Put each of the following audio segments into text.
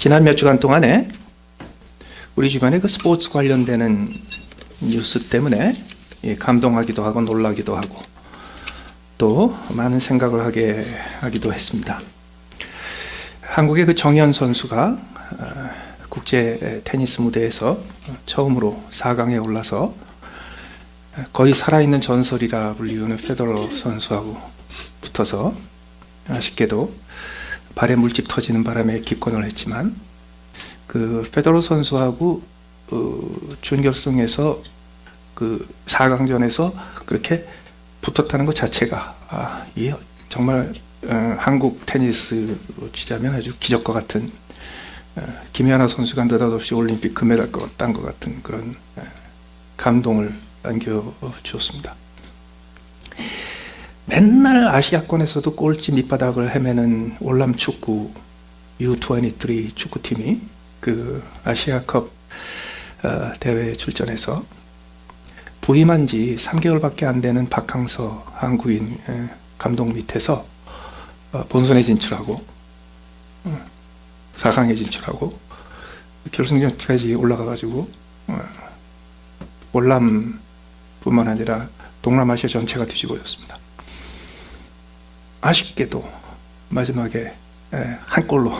지난 몇 주간 동안에 우리 주변에 그 스포츠 관련되는 뉴스 때문에 감동하기도 하고 놀라기도 하고 또 많은 생각을 하게 하기도 했습니다. 한국의 그 정현 선수가 국제 테니스 무대에서 처음으로 4강에 올라서 거의 살아있는 전설이라 불리우는 페더러 선수하고 붙어서 아쉽게도 발에 물집 터지는 바람에 기권을 했지만 그 페더러 선수하고 준결승에서 그 4강전에서 그렇게 붙었다는 것 자체가 이게 정말 한국 테니스 치자면 아주 기적과 같은 김연아 선수가 느닷없이 올림픽 금메달 딴 것 같은 그런 감동을 안겨주었습니다. 맨날 아시아권에서도 꼴찌 밑바닥을 헤매는 월남 축구 U23 축구팀이 그 아시아컵 대회에 출전해서 부임한 지 3개월밖에 안 되는 박항서 한국인 감독 밑에서 본선에 진출하고 4강에 진출하고 결승전까지 올라가가지고 월남뿐만 아니라 동남아시아 전체가 뒤집어졌습니다. 아쉽게도 마지막에 한 골로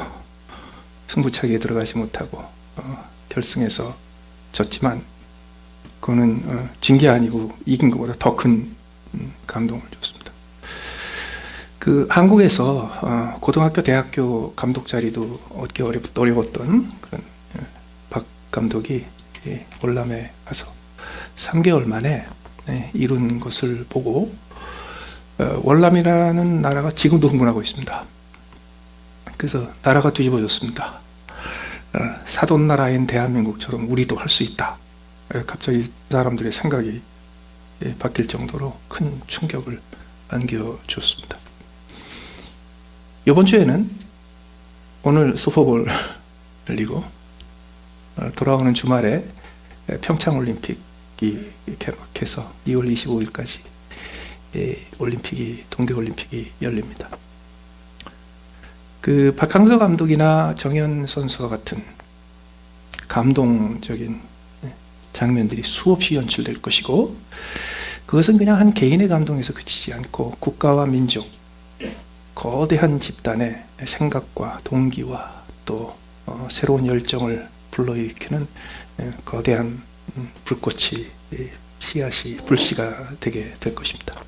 승부차기에 들어가지 못하고 결승에서 졌지만 그거는 진 게 아니고 이긴 것보다 더 큰 감동을 줬습니다. 그 한국에서 고등학교, 대학교 감독 자리도 얻기 어려웠던 그런 박 감독이 월남에 가서 3개월 만에 이룬 것을 보고 월남이라는 나라가 지금도 흥분하고 있습니다. 그래서 나라가 뒤집어졌습니다. 사돈나라인 대한민국처럼 우리도 할 수 있다. 갑자기 사람들의 생각이 바뀔 정도로 큰 충격을 안겨줬습니다. 이번 주에는 오늘 슈퍼볼 열리고 돌아오는 주말에 평창올림픽이 개막해서 2월 25일까지 동계올림픽이 열립니다. 그 박항서 감독이나 정현 선수와 같은 감동적인 장면들이 수없이 연출될 것이고 그것은 그냥 한 개인의 감동에서 그치지 않고 국가와 민족, 거대한 집단의 생각과 동기와 또 새로운 열정을 불러일으키는 거대한 불꽃이 불씨가 되게 될 것입니다.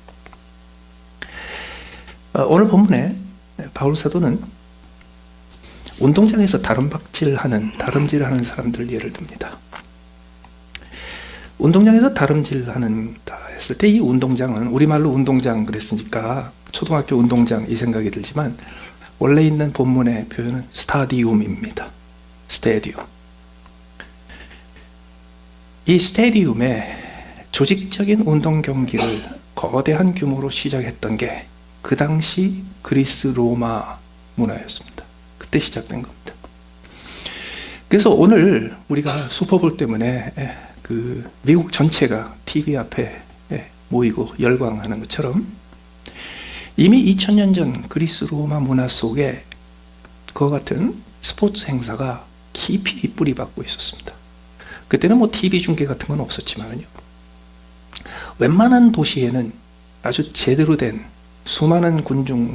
오늘 본문에 바울 사도는 운동장에서 다름질하는 사람들 예를 듭니다. 운동장에서 다름질하는다 했을 때 이 운동장은 우리말로 운동장 그랬으니까 초등학교 운동장 이 생각이 들지만 원래 있는 본문의 표현은 스타디움입니다. 스테디움. 이 스테디움에 조직적인 운동 경기를 거대한 규모로 시작했던 게 그 당시 그리스 로마 문화였습니다. 그때 시작된 겁니다. 그래서 오늘 우리가 슈퍼볼 때문에 그 미국 전체가 TV 앞에 모이고 열광하는 것처럼 이미 2000년 전 그리스 로마 문화 속에 그와 같은 스포츠 행사가 깊이 뿌리박고 있었습니다. 그때는 뭐 TV 중계 같은 건 없었지만요. 웬만한 도시에는 아주 제대로 된 수많은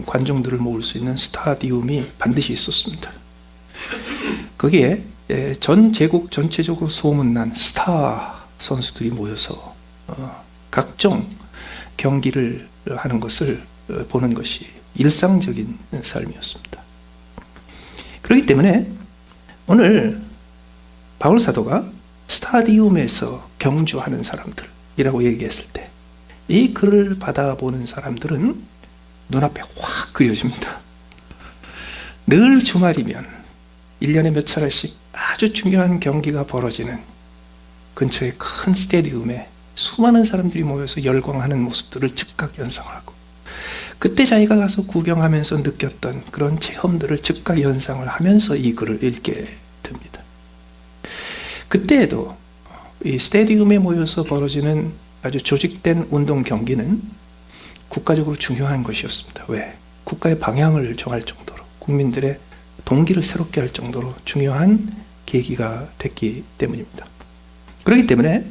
관중들을 모을 수 있는 스타디움이 반드시 있었습니다. 거기에 전 제국 전체적으로 소문난 스타 선수들이 모여서 각종 경기를 하는 것을 보는 것이 일상적인 삶이었습니다. 그렇기 때문에 오늘 바울 사도가 스타디움에서 경주하는 사람들이라고 얘기했을 때 이 글을 받아보는 사람들은 눈앞에 확 그려집니다. 늘 주말이면 1년에 몇 차례씩 아주 중요한 경기가 벌어지는 근처의 큰 스테디움에 수많은 사람들이 모여서 열광하는 모습들을 즉각 연상하고 그때 자기가 가서 구경하면서 느꼈던 그런 체험들을 즉각 연상을 하면서 이 글을 읽게 됩니다. 그때에도 이 스테디움에 모여서 벌어지는 아주 조직된 운동 경기는 국가적으로 중요한 것이었습니다. 왜? 국가의 방향을 정할 정도로 국민들의 동기를 새롭게 할 정도로 중요한 계기가 됐기 때문입니다. 그렇기 때문에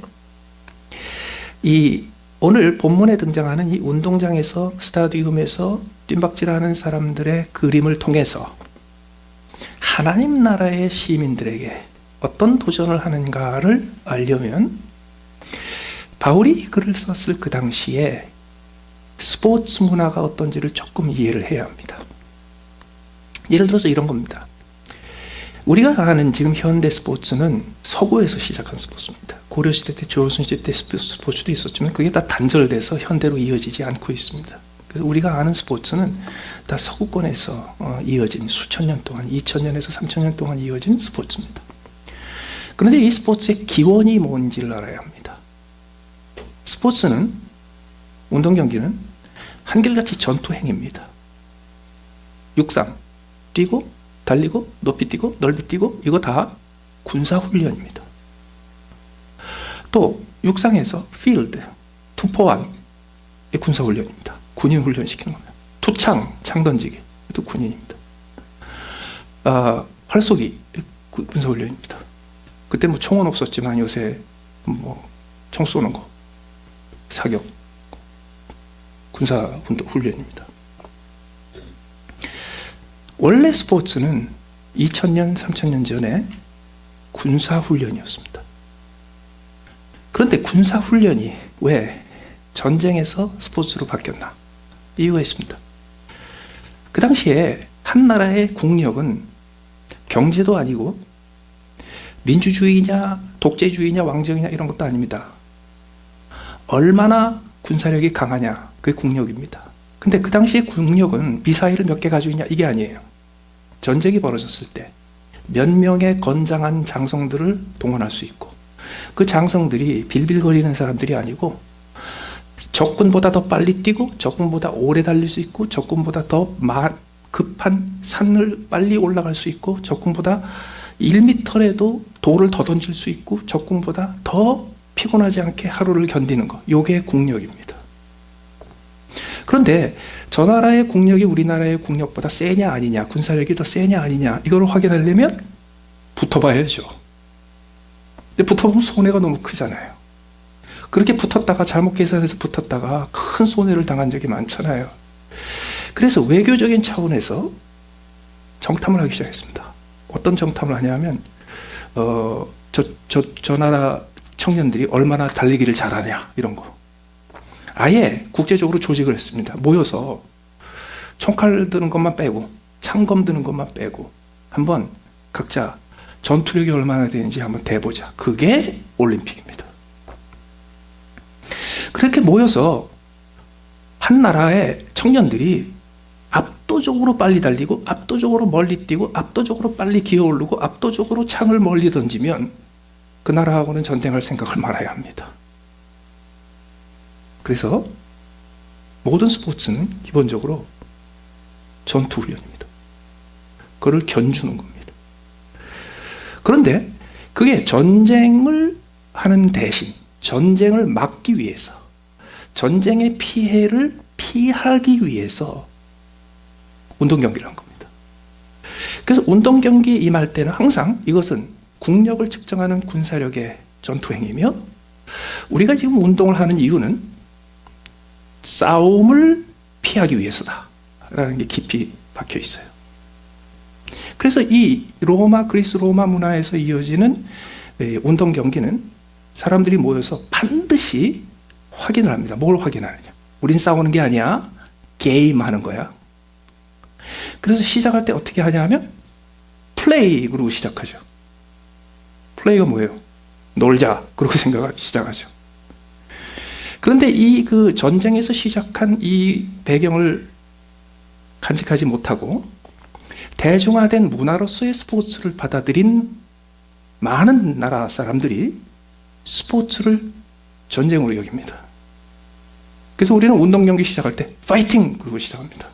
이 오늘 본문에 등장하는 이 운동장에서 스타디움에서 뜀박질하는 사람들의 그림을 통해서 하나님 나라의 시민들에게 어떤 도전을 하는가를 알려면 바울이 이 글을 썼을 그 당시에 스포츠 문화가 어떤지를 조금 이해를 해야 합니다. 예를 들어서 이런 겁니다. 우리가 아는 지금 현대 스포츠는 서구에서 시작한 스포츠입니다. 고려시대 때, 조선시대 때 스포츠도 있었지만 그게 다 단절돼서 현대로 이어지지 않고 있습니다. 그래서 우리가 아는 스포츠는 다 서구권에서 이어진 수천 년 동안, 2000년에서 3000년 동안 이어진 스포츠입니다. 그런데 이 스포츠의 기원이 뭔지를 알아야 합니다. 스포츠는, 운동 경기는 한결같이 전투행위입니다. 육상, 뛰고, 달리고, 높이 뛰고, 넓이 뛰고, 이거 다 군사훈련입니다. 또 육상에서 필드, 투포환, 이 군사훈련입니다. 군인 훈련시키는 겁니다. 투창, 창 던지기, 이것도 군인입니다. 활쏘기, 군사훈련입니다. 그때 뭐 총은 없었지만 요새 뭐 총 쏘는 거, 사격, 군사훈련입니다. 원래 스포츠는 2000년, 3000년 전에 군사훈련이었습니다. 그런데 군사훈련이 왜 전쟁에서 스포츠로 바뀌었나? 이유가 있습니다. 그 당시에 한 나라의 국력은 경제도 아니고 민주주의냐, 독재주의냐, 왕정이냐 이런 것도 아닙니다. 얼마나 군사력이 강하냐, 그게 국력입니다. 근데 그 당시의 국력은 미사일을 몇 개 가지고 있냐, 이게 아니에요. 전쟁이 벌어졌을 때 몇 명의 건장한 장성들을 동원할 수 있고, 그 장성들이 빌빌거리는 사람들이 아니고 적군보다 더 빨리 뛰고 적군보다 오래 달릴 수 있고 적군보다 더 급한 산을 빨리 올라갈 수 있고 적군보다 1m라도 돌을 더 던질 수 있고 적군보다 더 피곤하지 않게 하루를 견디는 것, 이게 국력입니다. 그런데 저 나라의 국력이 우리나라의 국력보다 세냐 아니냐, 군사력이 더 세냐 아니냐, 이걸 확인하려면 붙어봐야죠. 근데 붙어보면 손해가 너무 크잖아요. 그렇게 붙었다가 잘못 계산해서 붙었다가 큰 손해를 당한 적이 많잖아요. 그래서 외교적인 차원에서 정탐을 하기 시작했습니다. 어떤 정탐을 하냐면 저 나라 청년들이 얼마나 달리기를 잘하냐, 이런 거. 아예 국제적으로 조직을 했습니다. 모여서 총칼 드는 것만 빼고 창검 드는 것만 빼고 한번 각자 전투력이 얼마나 되는지 한번 대보자. 그게 올림픽입니다. 그렇게 모여서 한 나라의 청년들이 압도적으로 빨리 달리고 압도적으로 멀리 뛰고 압도적으로 빨리 기어오르고 압도적으로 창을 멀리 던지면 그 나라하고는 전쟁할 생각을 말아야 합니다. 그래서 모든 스포츠는 기본적으로 전투훈련입니다. 그걸 견주는 겁니다. 그런데 그게 전쟁을 하는 대신 전쟁을 막기 위해서, 전쟁의 피해를 피하기 위해서 운동경기를 한 겁니다. 그래서 운동경기에 임할 때는 항상 이것은 국력을 측정하는 군사력의 전투행위며, 우리가 지금 운동을 하는 이유는 싸움을 피하기 위해서다 라는 게 깊이 박혀 있어요. 그래서 이 그리스 로마 문화에서 이어지는 운동 경기는 사람들이 모여서 반드시 확인을 합니다. 뭘 확인하느냐? 우린 싸우는 게 아니야. 게임하는 거야. 그래서 시작할 때 어떻게 하냐 하면 플레이 그러고 시작하죠. 플레이가 뭐예요? 놀자 그러고 시작하죠. 그런데 이 그 전쟁에서 시작한 이 배경을 간직하지 못하고 대중화된 문화로서의 스포츠를 받아들인 많은 나라 사람들이 스포츠를 전쟁으로 여깁니다. 그래서 우리는 운동 경기 시작할 때 파이팅 그러고 시작합니다.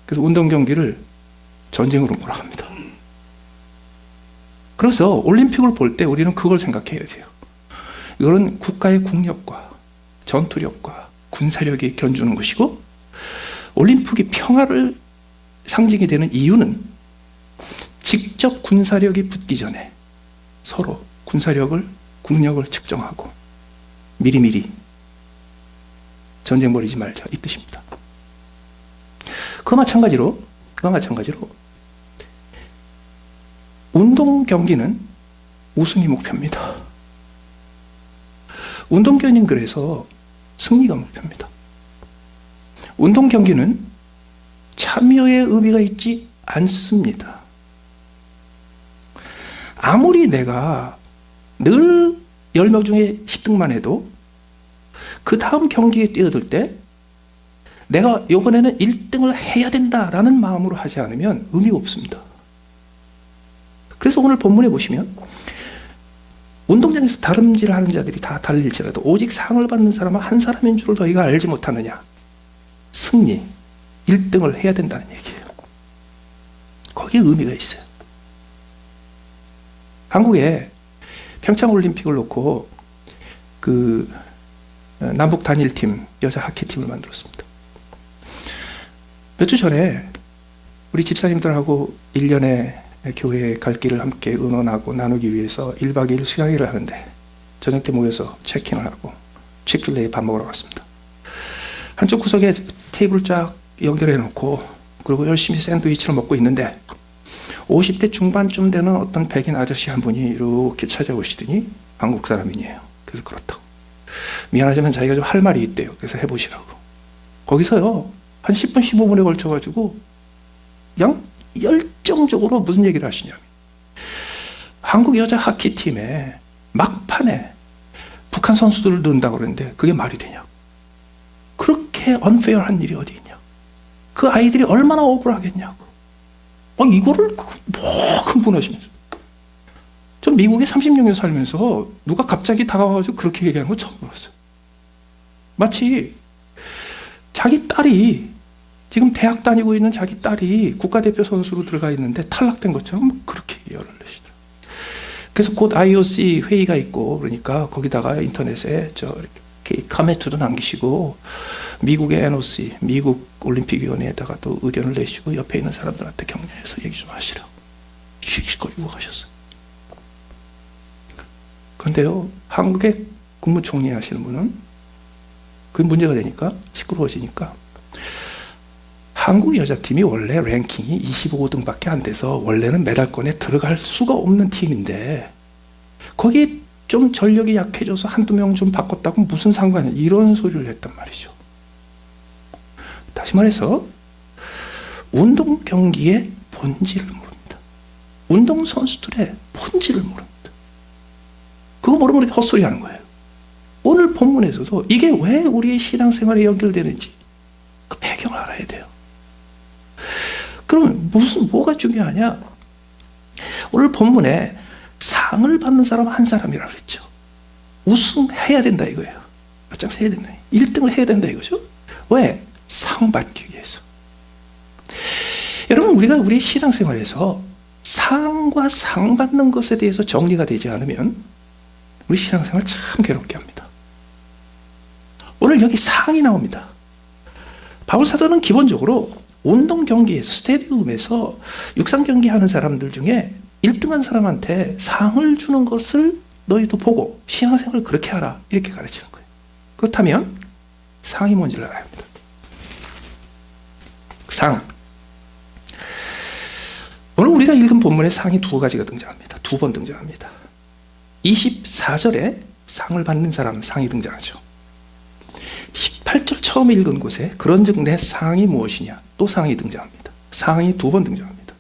그래서 운동 경기를 전쟁으로 몰아갑니다. 그래서 올림픽을 볼 때 우리는 그걸 생각해야 돼요. 이거는 국가의 국력과 전투력과 군사력이 견주는 것이고, 올림픽이 평화를 상징이 되는 이유는 직접 군사력이 붙기 전에 서로 국력을 측정하고 미리미리 전쟁 벌이지 말자, 이 뜻입니다. 그와 마찬가지로 운동 경기는 우승이 목표입니다. 운동 경기는 그래서 승리가 목표입니다. 운동 경기는 참여의 의미가 있지 않습니다. 아무리 내가 늘 10명 중에 10등만 해도 그 다음 경기에 뛰어들 때 내가 이번에는 1등을 해야 된다라는 마음으로 하지 않으면 의미가 없습니다. 그래서 오늘 본문에 보시면 운동장에서 다름질하는 자들이 다 달릴지라도 오직 상을 받는 사람은 한 사람인 줄을 너희가 알지 못하느냐. 승리, 1등을 해야 된다는 얘기예요. 거기에 의미가 있어요. 한국에 평창올림픽을 놓고 그 남북 단일팀 여자 하키팀을 만들었습니다. 몇 주 전에 우리 집사님들하고 1년에 교회에 갈 길을 함께 의논하고 나누기 위해서 1박 2일 수양회를 하는데 저녁 때 모여서 체킹을 하고 치클레이 밥 먹으러 갔습니다. 한쪽 구석에 테이블 쫙 연결해 놓고 그리고 열심히 샌드위치를 먹고 있는데 50대 중반쯤 되는 어떤 백인 아저씨 한 분이 이렇게 찾아오시더니 한국 사람이에요. 그래서 그렇다고. 미안하지만 자기가 좀 할 말이 있대요. 그래서 해보시라고. 거기서요, 한 10분, 15분에 걸쳐가지고 그냥 열정적으로 무슨 얘기를 하시냐면 한국 여자 하키팀에 막판에 북한 선수들을 넣는다고 그러는데 그게 말이 되냐고. 그렇게 언페어한 일이 어디 있냐고. 그 아이들이 얼마나 억울하겠냐고. 이거를 흥분하시면서. 전 미국에 36년 살면서 누가 갑자기 다가와가지고 그렇게 얘기하는 거 처음 들었어요. 마치 자기 딸이 지금 대학 다니고 있는 자기 딸이 국가대표 선수로 들어가 있는데 탈락된 것처럼 그렇게 열을 내시더라고요. 그래서 곧 IOC 회의가 있고 그러니까 거기다가 인터넷에 이렇게 카멘트도 남기시고 미국의 NOC, 미국 올림픽위원회에다가 또 의견을 내시고 옆에 있는 사람들한테 격려해서 얘기 좀 하시라고 씩씩거리고 가셨어요. 그런데요, 한국의 국무총리 하시는 분은 그게 문제가 되니까 시끄러워지니까 한국 여자팀이 원래 랭킹이 25등밖에 안 돼서 원래는 메달권에 들어갈 수가 없는 팀인데 거기에 좀 전력이 약해져서 한두 명 좀 바꿨다고 무슨 상관이야, 이런 소리를 했단 말이죠. 다시 말해서 운동 경기의 본질을 모릅니다. 운동 선수들의 본질을 모릅니다. 그거 모르면 이렇게 헛소리 하는 거예요. 오늘 본문에서도 이게 왜 우리의 신앙생활에 연결되는지 그 배경을 알아야 돼요. 그러면 뭐가 중요하냐? 오늘 본문에 상을 받는 사람 한 사람이라고 그랬죠. 우승해야 된다 이거예요. 앞장서 해야 된다. 1등을 해야 된다 이거죠. 왜? 상 받기 위해서. 여러분, 우리가 우리 신앙생활에서 상과 상 받는 것에 대해서 정리가 되지 않으면 우리 신앙생활 참 괴롭게 합니다. 오늘 여기 상이 나옵니다. 바울 사도는 기본적으로 운동 경기에서 스테디움에서 육상 경기하는 사람들 중에 1등한 사람한테 상을 주는 것을 너희도 보고 신앙생활을 그렇게 하라 이렇게 가르치는 거예요. 그렇다면 상이 뭔지를 알아야 합니다. 상. 오늘 우리가 읽은 본문에 상이 두 가지가 등장합니다. 두 번 등장합니다. 24절에 상을 받는 사람 상이 등장하죠. 18절 처음에 읽은 곳에 그런즉 내 상이 무엇이냐 또 상이 등장합니다. 상이 두 번 등장합니다.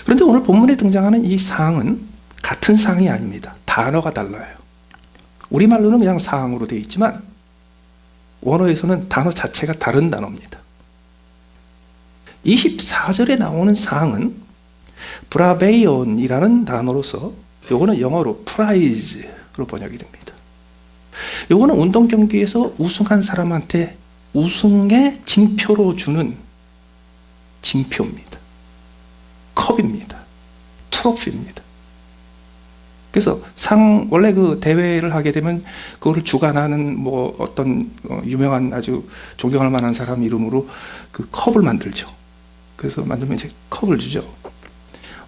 그런데 오늘 본문에 등장하는 이 상은 같은 상이 아닙니다. 단어가 달라요. 우리말로는 그냥 상으로 되어 있지만 원어에서는 단어 자체가 다른 단어입니다. 24절에 나오는 상은 브라베이온이라는 단어로서 요거는 영어로 프라이즈로 번역이 됩니다. 요거는 운동 경기에서 우승한 사람한테 우승의 징표로 주는 징표입니다. 컵입니다. 트로피입니다. 그래서 원래 그 대회를 하게 되면 그거를 주관하는 뭐 어떤 유명한 아주 존경할 만한 사람 이름으로 그 컵을 만들죠. 그래서 만들면 이제 컵을 주죠.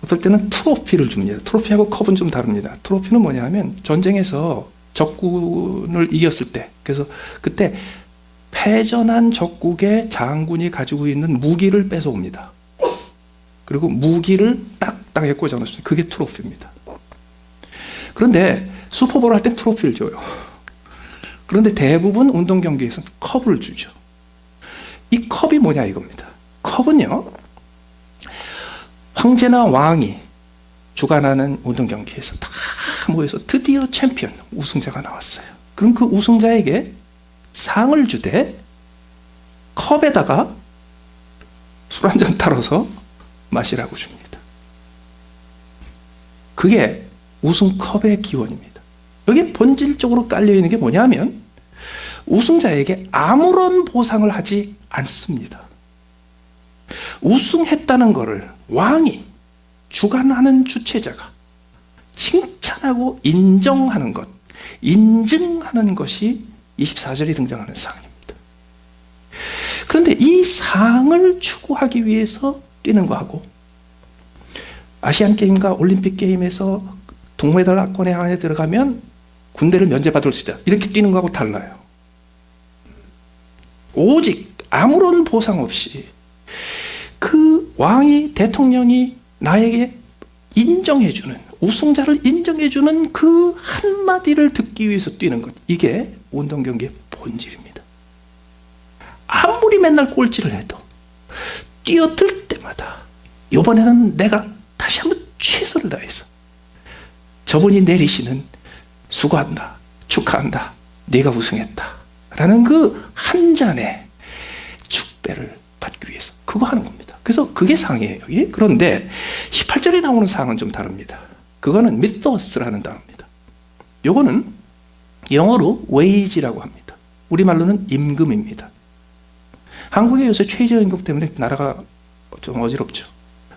어떨 때는 트로피를 줍니다. 트로피하고 컵은 좀 다릅니다. 트로피는 뭐냐 하면 전쟁에서 적군을 이겼을 때, 그래서 그때 패전한 적국의 장군이 가지고 있는 무기를 뺏어옵니다. 그리고 무기를 딱딱하게 꽂아 놓습니다. 그게 트로피입니다. 그런데 슈퍼볼 할 때 트로피를 줘요. 그런데 대부분 운동 경기에서는 컵을 주죠. 이 컵이 뭐냐 이겁니다. 컵은요, 황제나 왕이 주관하는 운동 경기에서 다 모여서 드디어 챔피언, 우승자가 나왔어요. 그럼 그 우승자에게 상을 주되 컵에다가 술 한 잔 따라서 마시라고 줍니다. 그게 우승컵의 기원입니다. 여기 본질적으로 깔려있는 게 뭐냐면 우승자에게 아무런 보상을 하지 않습니다. 우승했다는 것을 왕이 주관하는 주체자가 칭찬하고 인정하는 것, 인증하는 것이 24절에 등장하는 상입니다. 그런데 이 상을 추구하기 위해서 뛰는 거하고 아시안 게임과 올림픽 게임에서 동메달 악권에 안에 들어가면 군대를 면제받을 수 있다, 이렇게 뛰는 거하고 달라요. 오직 아무런 보상 없이 그 왕이, 대통령이 나에게 인정해주는, 우승자를 인정해주는 그 한마디를 듣기 위해서 뛰는 것, 이게 운동경기의 본질입니다. 아무리 맨날 꼴찌를 해도 뛰어들 때마다 이번에는 내가 다시 한번 최선을 다해서 저분이 내리시는 수고한다, 축하한다, 네가 우승했다 라는 그 한 잔의 축배를 받기 위해서 그거 하는 겁니다. 그래서 그게 상이에요, 여기. 그런데 18절에 나오는 상은 좀 다릅니다. 그거는 미토스라는 단어입니다. 요거는 영어로 wage라고 합니다. 우리말로는 임금입니다. 한국의 요새 최저임금 때문에 나라가 좀 어지럽죠.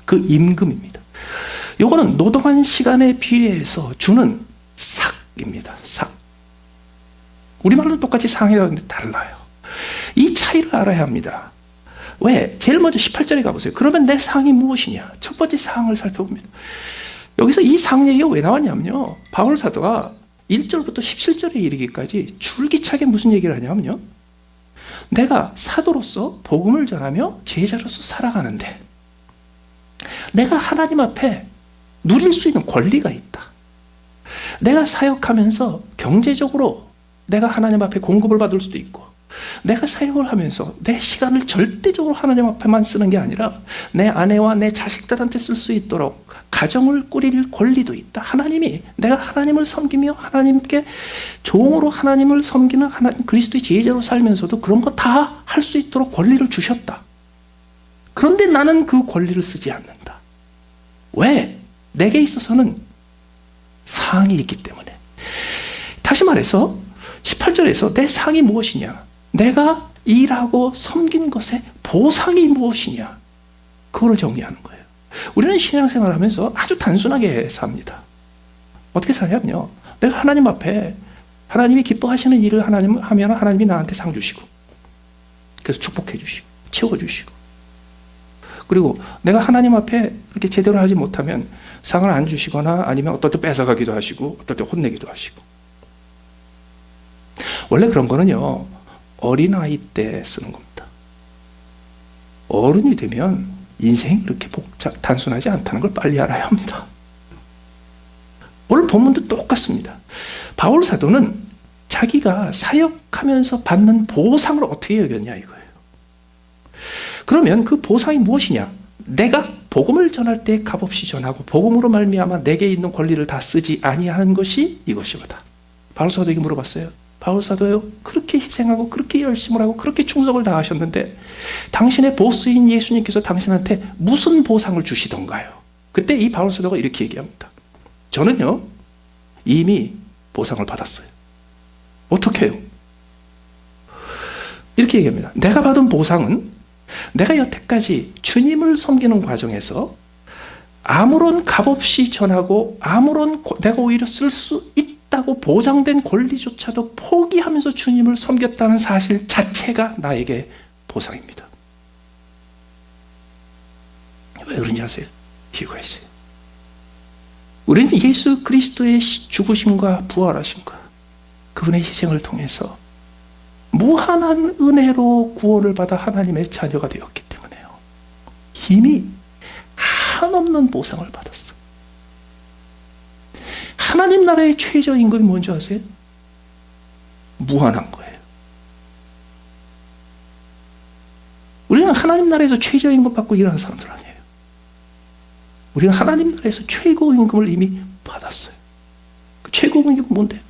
그 임금입니다. 요거는 노동한 시간에 비례해서 주는 삭입니다. 삭. 우리말로는 똑같이 상이라고 하는데 달라요. 이 차이를 알아야 합니다. 왜? 제일 먼저 18절에 가보세요. 그러면 내 상이 무엇이냐? 첫 번째 상을 살펴봅니다. 여기서 이 상 얘기가 왜 나왔냐면요, 바울 사도가 1절부터 17절에 이르기까지 줄기차게 무슨 얘기를 하냐면요, 내가 사도로서 복음을 전하며 제자로서 살아가는데 내가 하나님 앞에 누릴 수 있는 권리가 있다. 내가 사역하면서 경제적으로 내가 하나님 앞에 공급을 받을 수도 있고, 내가 사역을 하면서 내 시간을 절대적으로 하나님 앞에만 쓰는 게 아니라 내 아내와 내 자식들한테 쓸 수 있도록 가정을 꾸릴 권리도 있다. 하나님이, 내가 하나님을 섬기며 하나님께 종으로 하나님을 섬기는 그리스도의 제자로 살면서도 그런 거 다 할 수 있도록 권리를 주셨다. 그런데 나는 그 권리를 쓰지 않는다. 왜? 내게 있어서는 상이 있기 때문에. 다시 말해서 18절에서 내 상이 무엇이냐, 내가 일하고 섬긴 것의 보상이 무엇이냐, 그거를 정리하는 거예요. 우리는 신앙생활을 하면서 아주 단순하게 삽니다. 어떻게 사냐면요, 내가 하나님 앞에 하나님이 기뻐하시는 일을 하면 하나님이 나한테 상 주시고, 그래서 축복해 주시고 채워 주시고, 그리고 내가 하나님 앞에 이렇게 제대로 하지 못하면 상을 안 주시거나 아니면 어떨 때 뺏어가기도 하시고 어떨 때 혼내기도 하시고. 원래 그런 거는요, 어린아이 때 쓰는 겁니다. 어른이 되면 인생이 그렇게 단순하지 않다는 걸 빨리 알아야 합니다. 오늘 본문도 똑같습니다. 바울 사도는 자기가 사역하면서 받는 보상을 어떻게 여겼냐 이거예요. 그러면 그 보상이 무엇이냐? 내가 복음을 전할 때 값없이 전하고 복음으로 말미암아 내게 있는 권리를 다 쓰지 아니하는 것이 이것이로다. 바울 사도에게 물어봤어요. 바울 사도요, 그렇게 희생하고 그렇게 열심을 하고 그렇게 충성을 다하셨는데 당신의 보스인 예수님께서 당신한테 무슨 보상을 주시던가요? 그때 이 바울 사도가 이렇게 얘기합니다. 저는요, 이미 보상을 받았어요. 어떻게 해요? 이렇게 얘기합니다. 내가 받은 보상은 내가 여태까지 주님을 섬기는 과정에서 아무런 값없이 전하고 내가 오히려 쓸 수 있다고 보장된 권리조차도 포기하면서 주님을 섬겼다는 사실 자체가 나에게 보상입니다. 왜 그런지 아세요? 이유가 있어요. 우리는 예수 그리스도의 죽으심과 부활하심과 그분의 희생을 통해서 무한한 은혜로 구원을 받아 하나님의 자녀가 되었기 때문에요. 이미 한없는 보상을 받았어. 하나님 나라의 최저 임금이 뭔지 아세요? 무한한 거예요. 우리는 하나님 나라에서 최저 임금 받고 일하는 사람들 아니에요. 우리는 하나님 나라에서 최고 임금을 이미 받았어요. 그 최고 임금은 뭔데?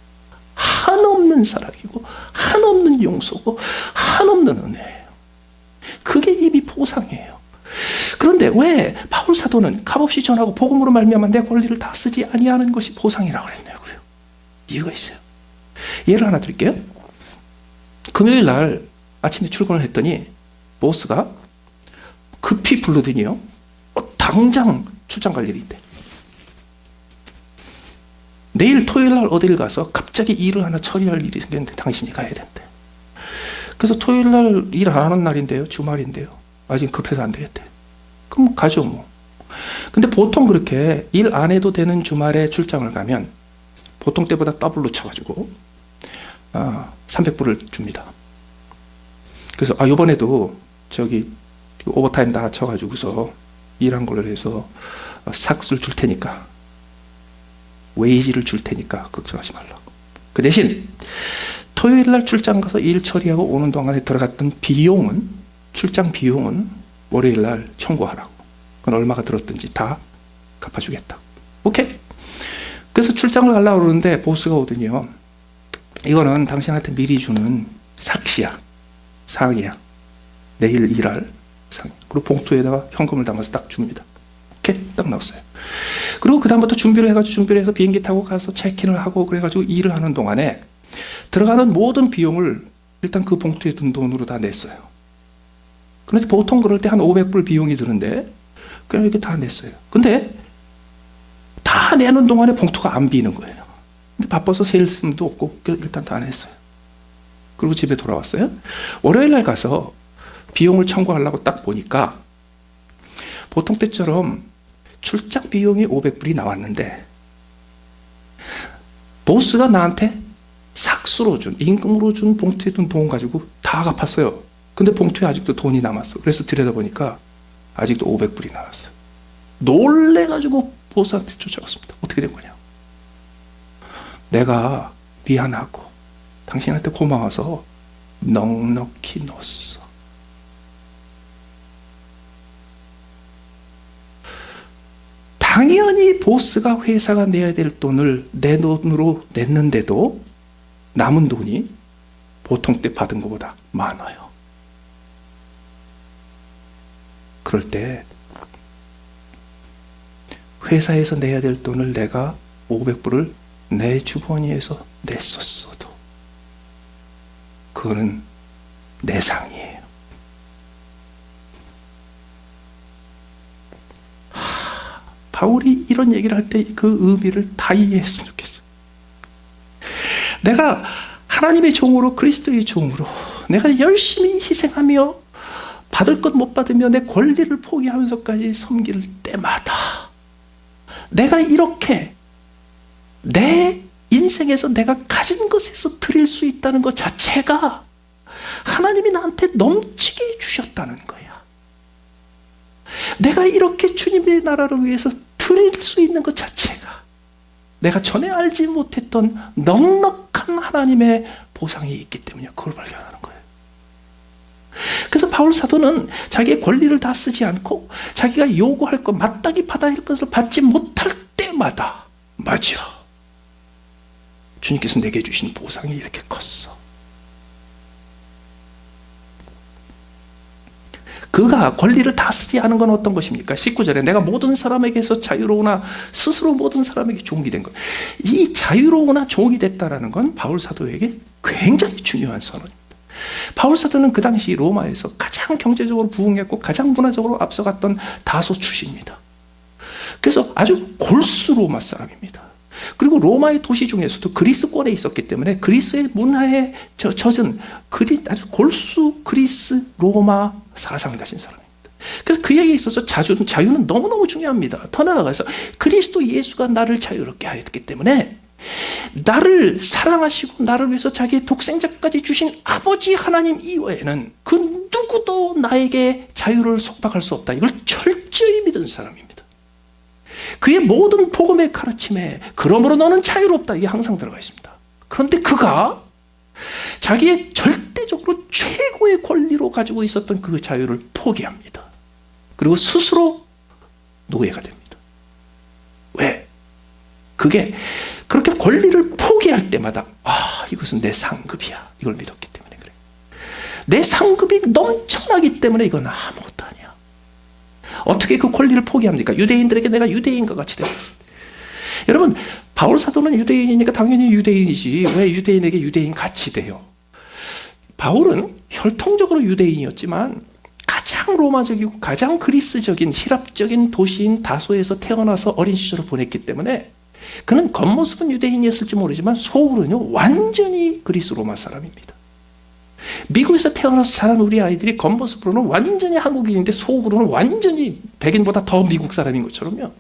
한없는 사랑이고 한없는 용서고 한없는 은혜예요. 그게 이미 보상이에요. 그런데 왜 바울 사도는 값없이 전하고 복음으로 말미암아 내 권리를 다 쓰지 아니하는 것이 보상이라고 그랬냐고요. 이유가 있어요. 예를 하나 드릴게요. 금요일 날 아침에 출근을 했더니 보스가 급히 부르더니요, 당장 출장 갈 일이 있대. 내일 토요일 날 어딜 가서 갑자기 일을 하나 처리할 일이 생겼는데 당신이 가야 된대. 그래서 토요일 날 일 안 하는 날인데요, 주말인데요, 아직 급해서 안 되겠대. 그럼 가죠 뭐. 근데 보통 그렇게 일 안 해도 되는 주말에 출장을 가면 보통 때보다 더블로 쳐가지고 300불을 줍니다. 그래서 이번에도 저기 오버타임 다 쳐가지고서 일한 걸로 해서 삭스를 줄 테니까, 웨이지를 줄 테니까 걱정하지 말라고. 그 대신 토요일 날 출장 가서 일 처리하고 오는 동안에 들어갔던 비용은, 출장 비용은 월요일 날 청구하라고. 그건 얼마가 들었든지 다 갚아주겠다. 오케이? 그래서 출장을 가려고 그러는데 보스가 오더니요, 이거는 당신한테 미리 주는 삭시야, 상이야. 내일 일할 상. 그리고 봉투에다가 현금을 담아서 딱 줍니다. 오케이? 딱 넣었어요. 그리고 그다음부터 준비를 해서 비행기 타고 가서 체크인을 하고 그래가지고 일을 하는 동안에 들어가는 모든 비용을 일단 그 봉투에 든 돈으로 다 냈어요. 그런데 보통 그럴 때 한 500불 비용이 드는데 그냥 이렇게 다 냈어요. 근데 다 내는 동안에 봉투가 안 비는 거예요. 근데 바빠서 세일씀도 없고 일단 다 냈어요. 그리고 집에 돌아왔어요. 월요일 날 가서 비용을 청구하려고 딱 보니까 보통 때처럼 출장 비용이 500불이 나왔는데 보스가 나한테 삭수로 준, 임금으로 준 봉투에 든 돈 가지고 다 갚았어요. 근데 봉투에 아직도 돈이 남았어. 그래서 들여다보니까 아직도 500불이 나왔어요. 놀래가지고 보스한테 쫓아갔습니다. 어떻게 된 거냐? 내가 미안하고 당신한테 고마워서 넉넉히 넣었어. 당연히 보스가 회사가 내야 될 돈을 내 돈으로 냈는데도 남은 돈이 보통 때 받은 것보다 많아요. 그럴 때 회사에서 내야 될 돈을 내가 500불을 내 주머니에서 냈었어도 그거는 내 상이에요. 바울이 이런 얘기를 할 때 그 의미를 다 이해했으면 좋겠어요. 내가 하나님의 종으로, 그리스도의 종으로 내가 열심히 희생하며 받을 것 못 받으며 내 권리를 포기하면서까지 섬길 때마다 내가 이렇게 내 인생에서 내가 가진 것에서 드릴 수 있다는 것 자체가 하나님이 나한테 넘치게 주셨다는 거야. 내가 이렇게 주님의 나라를 위해서 드릴 수 있는 것 자체가 내가 전에 알지 못했던 넉넉한 하나님의 보상이 있기 때문에 그걸 발견하는 거예요. 그래서 바울 사도는 자기의 권리를 다 쓰지 않고 자기가 요구할 것, 마땅히 받아야 할 것을 받지 못할 때마다, 맞아, 주님께서 내게 주신 보상이 이렇게 컸어. 그가 권리를 다 쓰지 않은 건 어떤 것입니까? 19절에 내가 모든 사람에게서 자유로우나 스스로 모든 사람에게 종이 된 것. 이 자유로우나 종이 됐다라는 건 바울 사도에게 굉장히 중요한 선언입니다. 바울 사도는 그 당시 로마에서 가장 경제적으로 부흥했고 가장 문화적으로 앞서갔던 다소 출신입니다. 그래서 아주 골수 로마 사람입니다. 그리고 로마의 도시 중에서도 그리스권에 있었기 때문에 그리스의 문화에 젖은 아주 골수 그리스 로마 사상을 가진 사람입니다. 그래서 그에게 있어서 자유는 너무너무 중요합니다. 더 나아가서 그리스도 예수가 나를 자유롭게 하였기 때문에 나를 사랑하시고 나를 위해서 자기의 독생자까지 주신 아버지 하나님 이외에는 그 누구도 나에게 자유를 속박할 수 없다. 이걸 철저히 믿은 사람입니다. 그의 모든 복음의 가르침에 그러므로 너는 자유롭다. 이게 항상 들어가 있습니다. 그런데 그가 자기의 절대적으로 최고의 권리로 가지고 있었던 그 자유를 포기합니다. 그리고 스스로 노예가 됩니다. 왜? 그게 그렇게 권리를 포기할 때마다 이것은 내 상급이야. 이걸 믿었기 때문에 그래. 내 상급이 넘쳐나기 때문에 이건 아무것도 아니야. 어떻게 그 권리를 포기합니까? 유대인들에게 내가 유대인과 같이 되었어. 여러분, 바울 사도는 유대인이니까 당연히 유대인이지. 왜 유대인에게 유대인 같이 돼요? 바울은 혈통적으로 유대인이었지만 가장 로마적이고 가장 그리스적인 히랍적인 도시인 다소에서 태어나서 어린 시절을 보냈기 때문에 그는 겉모습은 유대인이었을지 모르지만 속으로는요 완전히 그리스 로마 사람입니다. 미국에서 태어나서 자란 우리 아이들이 겉모습으로는 완전히 한국인인데 속으로는 완전히 백인보다 더 미국 사람인 것처럼요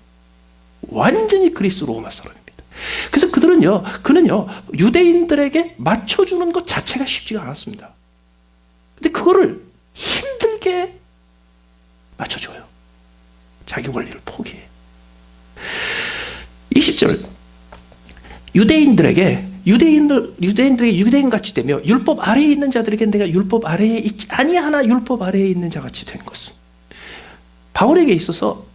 완전히 그리스 로마 사람입니다. 그래서 그는요 유대인들에게 맞춰주는 것 자체가 쉽지가 않았습니다. 근데 그거를 힘들게 맞춰줘요. 자기 권리를 포기해. 20절 유대인들에게 유대인같이 되며 율법 아래에 있는 자들에게 내가 율법 아래에 있지 아니하나 율법 아래에 있는 자같이 된 것은 바울에게 있어서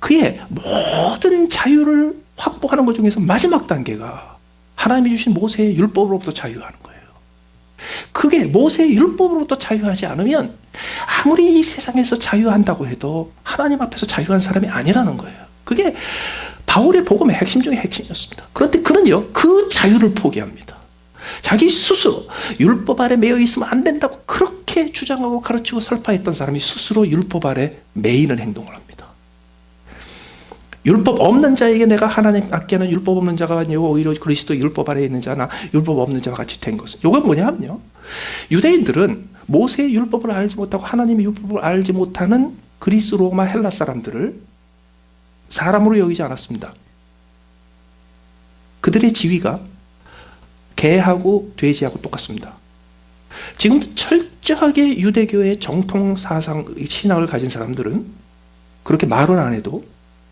그의 모든 자유를 확보하는 것 중에서 마지막 단계가 하나님이 주신 모세의 율법으로부터 자유하는 거예요. 그게 모세의 율법으로부터 자유하지 않으면 아무리 이 세상에서 자유한다고 해도 하나님 앞에서 자유한 사람이 아니라는 거예요. 그게 바울의 복음의 핵심 중에 핵심이었습니다. 그런데 그는요 그 자유를 포기합니다. 자기 스스로 율법 아래 매여 있으면 안 된다고 그렇게 주장하고 가르치고 설파했던 사람이 스스로 율법 아래 매이는 행동을 합니다. 율법 없는 자에게 내가 하나님께는 율법 없는 자가 아니고 오히려 그리스도 율법 아래에 있는 자나 율법 없는 자와 같이 된 것은 이건 뭐냐면요 유대인들은 모세의 율법을 알지 못하고 하나님의 율법을 알지 못하는 그리스 로마 헬라 사람들을 사람으로 여기지 않았습니다. 그들의 지위가 개하고 돼지하고 똑같습니다. 지금도 철저하게 유대교의 정통 사상, 신앙을 가진 사람들은 그렇게 말은 안 해도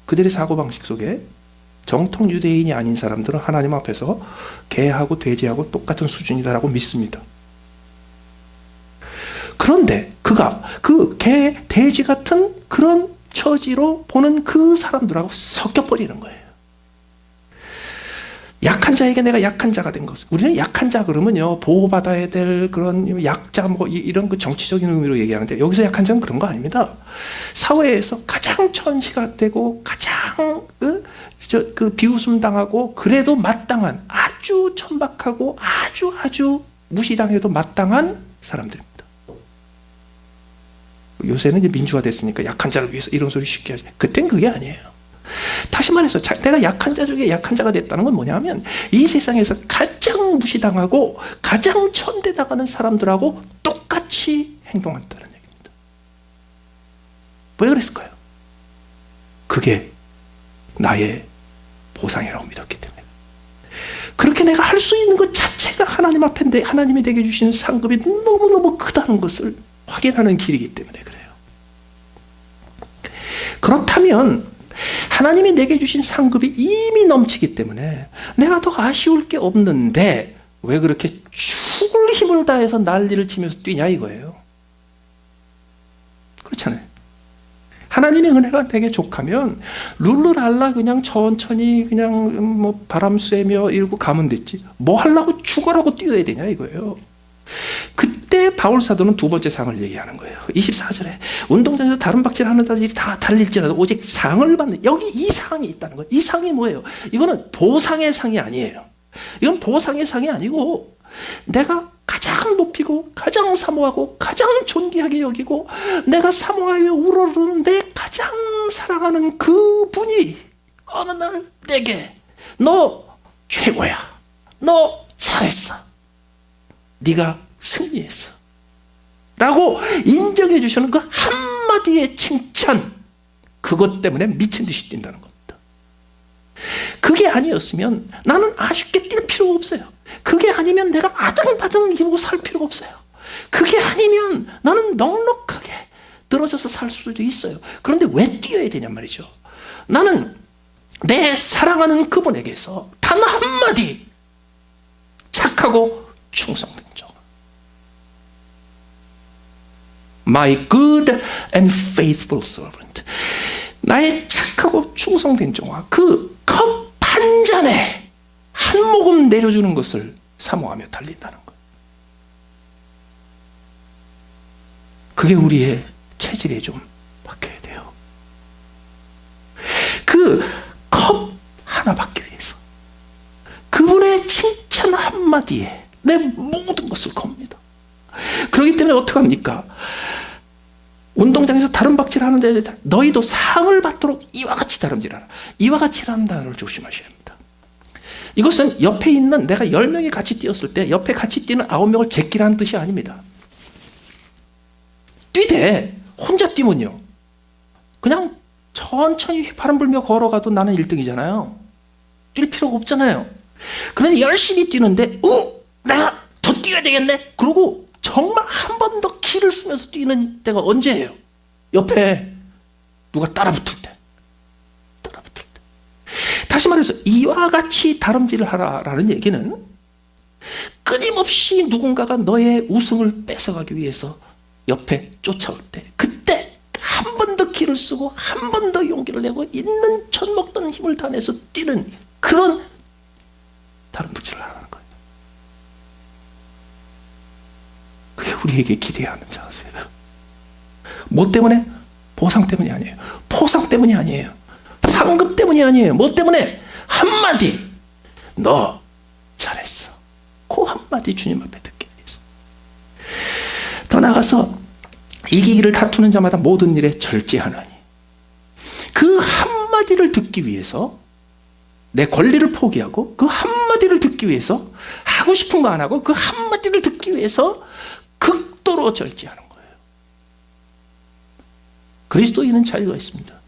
그들의 사고방식 속에 정통 유대인이 아닌 사람들은 하나님 앞에서 개하고 돼지하고 똑같은 수준이다라고 믿습니다. 그런데 그가 그 개, 돼지 같은 그런 처지로 보는 그 사람들하고 섞여버리는 거예요. 약한 자에게 내가 약한 자가 된 것. 우리는 약한 자 그러면요 보호받아야 될 그런 약자 뭐 이런 그 정치적인 의미로 얘기하는데 여기서 약한 자는 그런 거 아닙니다. 사회에서 가장 천시가 되고 가장 그 비웃음 당하고 그래도 마땅한 아주 천박하고 아주 무시당해도 마땅한 사람들입니다. 요새는 이제 민주화됐으니까 약한 자를 위해서 이런 소리 쉽게 하지. 그땐 그게 아니에요. 다시 말해서 내가 약한 자 중에 약한 자가 됐다는 건 뭐냐면 이 세상에서 가장 무시당하고 가장 천대당하는 사람들하고 똑같이 행동한다는 얘기입니다. 왜 그랬을까요? 그게 나의 보상이라고 믿었기 때문에. 그렇게 내가 할 수 있는 것 자체가 하나님 앞에 하나님이 내게 주시는 상급이 너무너무 크다는 것을 확인하는 길이기 때문에 그래요. 그렇다면 하나님이 내게 주신 상급이 이미 넘치기 때문에 내가 더 아쉬울 게 없는데 왜 그렇게 죽을 힘을 다해서 난리를 치면서 뛰냐 이거예요. 그렇잖아요. 하나님의 은혜가 되게 족하면 룰루랄라 그냥 천천히 그냥 뭐 바람 쐬며 이러고 가면 됐지. 뭐 하려고 죽어라고 뛰어야 되냐 이거예요. 그때 바울 사도는 두 번째 상을 얘기하는 거예요. 24절에 운동장에서 다른 박질 하는 자들이 다 달릴지라도 오직 상을 받는 여기 이 상이 있다는 거예요. 이 상이 뭐예요? 이거는 보상의 상이 아니에요. 이건 보상의 상이 아니고 내가 가장 높이고 가장 사모하고 가장 존귀하게 여기고 내가 사모하여 우러르는데 가장 사랑하는 그 분이 어느 날 내게 너 최고야. 너 잘했어. 네가 승리했어 라고 인정해 주시는 그 한마디의 칭찬, 그것 때문에 미친 듯이 뛴다는 겁니다. 그게 아니었으면 나는 아쉽게 뛸 필요가 없어요. 그게 아니면 내가 아등바등 이러고 살 필요가 없어요. 그게 아니면 나는 넉넉하게 늘어져서 살 수도 있어요. 그런데 왜 뛰어야 되냔 말이죠. 나는 내 사랑하는 그분에게서 단 한마디 착하고 충성된 종아, My good and faithful servant, 나의 착하고 충성된 종아, 그 컵 한 잔에 한 모금 내려주는 것을 사모하며 달린다는 거예요. 그게 우리의 체질에 좀 바뀌어야 돼요. 그 컵 하나 받기 위해서 그분의 칭찬 한마디에 내 모든 것을 겁니다. 그렇기 때문에 어떻게 합니까? 운동장에서 다름박질 하는데 너희도 상을 받도록 이와 같이 다름질하라. 이와 같이라는 단어를 조심하셔야 합니다. 이것은 옆에 있는 내가 10명이 같이 뛰었을 때 옆에 같이 뛰는 9명을 제끼라는 뜻이 아닙니다. 뛰되 혼자 뛰면요, 그냥 천천히 휘파람 불며 걸어가도 나는 1등이잖아요. 뛸 필요가 없잖아요. 그런데 열심히 뛰는데 내가 더 뛰어야 되겠네, 그러고 정말 한 번 더 기를 쓰면서 뛰는 때가 언제예요? 옆에 누가 따라붙을 때. 다시 말해서 이와 같이 다름질을 하라라는 얘기는 끊임없이 누군가가 너의 우승을 뺏어가기 위해서 옆에 쫓아올 때, 그때 한 번 더 기를 쓰고 한 번 더 용기를 내고 있는 젖먹던 힘을 다 내서 뛰는 그런 다름질을 하라는 거예요. 그게 우리에게 기대하는 자세예요. 뭐 때문에? 보상 때문이 아니에요. 포상 때문이 아니에요. 상급 때문이 아니에요. 뭐 때문에? 한마디, 너 잘했어. 그 한마디 주님 앞에 듣기 위해서. 더 나아가서 이기기를 다투는 자마다 모든 일에 절제하나니, 그 한마디를 듣기 위해서 내 권리를 포기하고 그 한마디를 듣기 위해서 하고 싶은 거 안 하고 그 한마디를 듣기 위해서 극도로 절제하는 거예요. 그리스도인은 자유가 있습니다.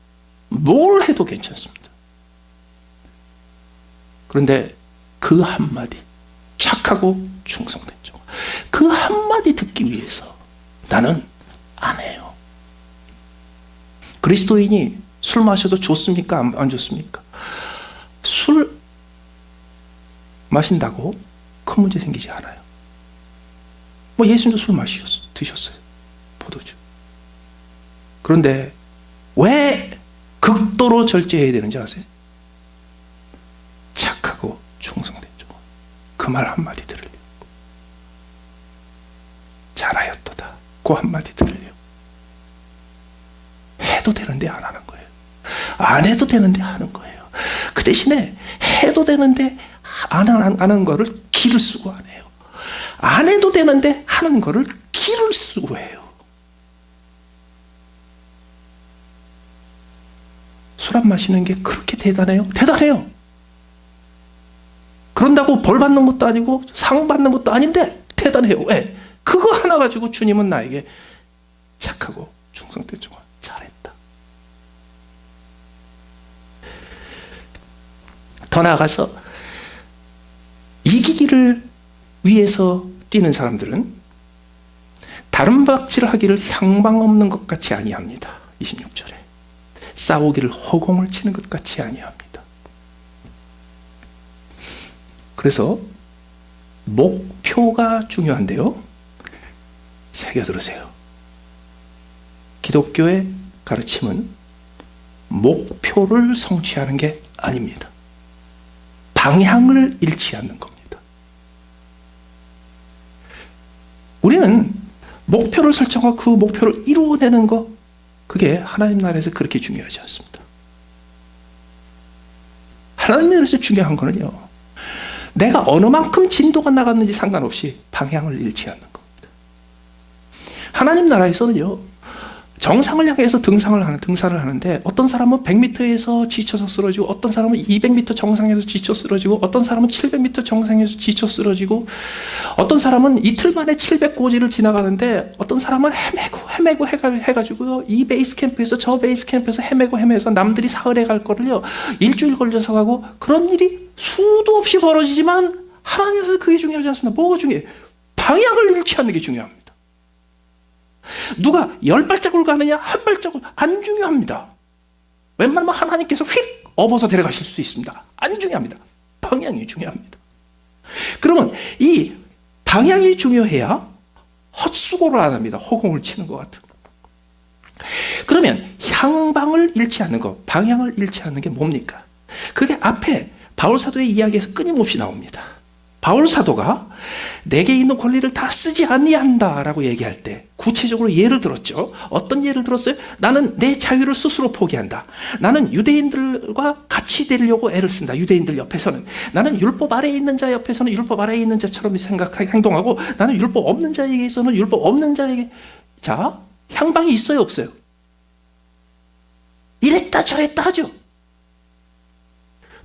뭘 해도 괜찮습니다. 그런데 그 한마디, 착하고 충성된 종, 그 한마디 듣기 위해서 나는 안 해요. 그리스도인이 술 마셔도 좋습니까? 안 좋습니까? 술 마신다고 큰 문제 생기지 않아요. 뭐 예수님도 술 드셨어요. 포도주. 그런데 왜 극도로 절제해야 되는지 아세요? 착하고 충성된 종, 그 말 한마디 들으려고. 잘하였도다, 그 한마디 들으려고. 해도 되는데 안 하는 거예요. 안 해도 되는데 하는 거예요. 그 대신에 해도 되는데 안 하는 거를 기를 쓰고 안 해요. 안 해도 되는데 하는 거를 기를 쓰고 해요. 술 안 마시는 게 그렇게 대단해요? 대단해요. 그런다고 벌 받는 것도 아니고 상 받는 것도 아닌데 대단해요. 왜? 그거 하나 가지고 주님은 나에게 착하고 충성된 종아, 잘했다. 더 나아가서 이기기를 위해서 뛰는 사람들은 다름박질 하기를 향방 없는 것 같이 아니합니다. 26절에 싸우기를 허공을 치는 것 같이 아니합니다. 그래서 목표가 중요한데요, 새겨 들으세요. 기독교의 가르침은 목표를 성취하는 게 아닙니다. 방향을 잃지 않는 겁니다. 우리는 목표를 설정하고 그 목표를 이루어내는 거, 그게 하나님 나라에서 그렇게 중요하지 않습니다. 하나님 나라에서 중요한 거는요, 내가 어느 만큼 진도가 나갔는지 상관없이 방향을 잃지 않는 겁니다. 하나님 나라에서는요, 정상을 향해서 등산을 하는데 어떤 사람은 100m에서 지쳐서 쓰러지고 어떤 사람은 200m 정상에서 지쳐 쓰러지고 어떤 사람은 700m 정상에서 지쳐 쓰러지고 어떤 사람은 이틀 만에 700고지를 지나가는데 어떤 사람은 헤매고 해가지고요, 이 베이스 캠프에서 저 베이스 캠프에서 헤매서 남들이 사흘에 갈 거를요 일주일 걸려서 가고, 그런 일이 수도 없이 벌어지지만 하나님께서 그게 중요하지 않습니다. 뭐가 중요해요? 방향을 잃지 않는 게 중요합니다. 누가 10발자국을 가느냐 1발자국 안 중요합니다. 웬만하면 하나님께서 휙 업어서 데려가실 수 있습니다. 안 중요합니다. 방향이 중요합니다. 그러면 이 방향이 중요해야 헛수고를 안 합니다. 허공을 치는 것 같은. 그러면 향방을 잃지 않는 것, 방향을 잃지 않는 게 뭡니까? 그게 앞에 바울사도의 이야기에서 끊임없이 나옵니다. 바울사도가 내게 있는 권리를 다 쓰지 아니한다라고 얘기할 때 구체적으로 예를 들었죠. 어떤 예를 들었어요? 나는 내 자유를 스스로 포기한다. 나는 유대인들과 같이 되려고 애를 쓴다. 유대인들 옆에서는. 나는 율법 아래에 있는 자 옆에서는 율법 아래에 있는 자처럼 행동하고, 나는 율법 없는 자에게서는 율법 없는 자에게. 자, 향방이 있어요, 없어요? 이랬다 저랬다 하죠.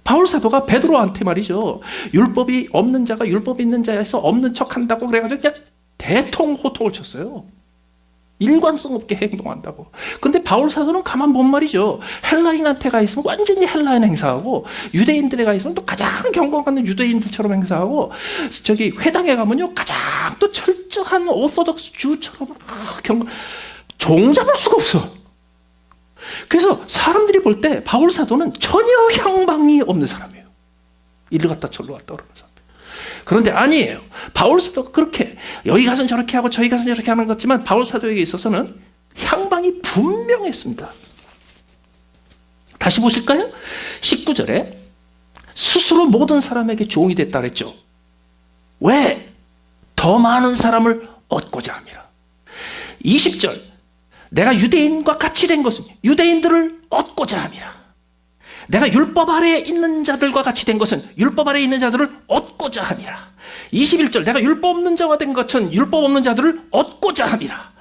바울사도가 베드로한테 말이죠, 율법이 없는 자가 율법 있는 자에서 없는 척한다고 그래가지고 그냥 대통호통을 쳤어요. 일관성 없게 행동한다고. 근데 바울사도는 가만 본 말이죠. 헬라인한테 가 있으면 완전히 헬라인 행사하고, 유대인들에 가 있으면 또 가장 경건 갖는 유대인들처럼 행사하고, 저기 회당에 가면요 가장 또 철저한 오소독스 주처럼 종잡을 수가 없어. 그래서 사람들이 볼 때 바울사도는 전혀 향방이 없는 사람이에요. 이리 갔다 저리 갔다 그러는 사람. 그런데 아니에요. 바울사도가 그렇게 여기 가서는 저렇게 하고 저기 가서는 저렇게 하는 것 같지만 바울사도에게 있어서는 향방이 분명했습니다. 다시 보실까요? 19절에 스스로 모든 사람에게 종이 됐다 그랬죠. 왜? 더 많은 사람을 얻고자 함이라. 20절, 내가 유대인과 같이 된 것은 유대인들을 얻고자 함이라. 내가 율법 아래에 있는 자들과 같이 된 것은 율법 아래에 있는 자들을 얻고자 함이라. 21절, 내가 율법 없는 자가 된 것은 율법 없는 자들을 얻고자 함이라.